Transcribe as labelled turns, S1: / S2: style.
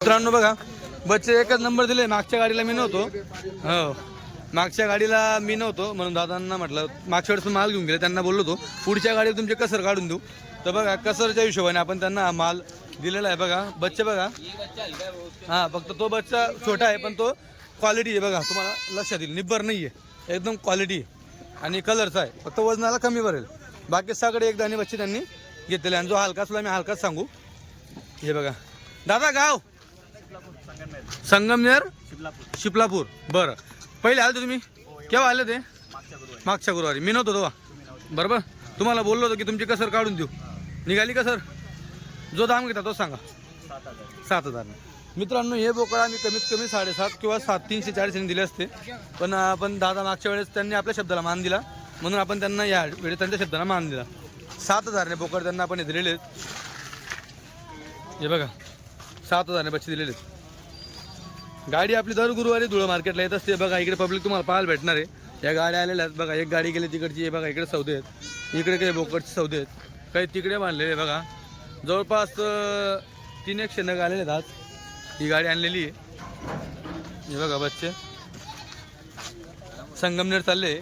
S1: मित्रांनो बघा, बच्चे एकच नंबर दिले. मागच्या गाडीला मी नव्हतो. हो, मागच्या गाडीला मी नव्हतो म्हणून दादांना म्हटलं, मागच्या वेळेस माल घेऊन गेले, त्यांना बोललो होतो पुढच्या गाडीला तुमचे कसर काढून देऊ. तर बघा कसरच्या हिशोबाने आपण त्यांना माल दिलेला आहे. बघा बच्चे बघा, हां फक्त तो बच्चा छोटा आहे पण तो क्वालिटी आहे. बघा तुम्हाला लक्षात येईल, निब्बर नाही आहे, एकदम क्वालिटी आणि कलरचा आहे. फक्त वजनाला कमी भरेल. बाकी सगळे एक दाणे बच्चे त्यांनी घेतलेले. आणि जो हलका असला मी हलकाच सांगू. हे बघा दादा, गाव संगमनेर शिपलापूर. बरं, पहिले आले तुम्ही केव्हा आले ते? मागच्या गुरुवारी. मी नव्हतो तेव्हा, बरोबर. तुम्हाला बोललो होतो की तुमची कसर काढून देऊ. निघाली कसर? जो दाम घेता तो सांगा. 7,000. मित्रांनो हे बोकड आम्ही कमीत कमी 7.5 किंवा 300-400 दिले असते, पण आपण दादा मागच्या वेळेस त्यांनी आपल्या शब्दाला मान दिला म्हणून आपण त्यांना या वेळेस त्यांच्या शब्दाला मान दिला. 7,000 बोकड त्यांना आपण दिलेले आहेत. हे बघा 7,000 बच्चे दिलेले आहेत. गाडी आपली दर गुरुवारी धुळं मार्केटला येत असते. बघा इकडे पब्लिक तुम्हाला पाहायला भेटणार आहे. या गाड्या आलेल्या आहेत. बघा एक गाडी गेली तिकडची. बघा इकडे सौदे आहेत, इकडे काही बोकडचे सौदे आहेत, काही तिकडे बांधलेले. बघा जवळपास 300 नग आलेले आहेत आज. ही गाडी आणलेली आहे. हे बघा बच्चे संगमनेर चालले.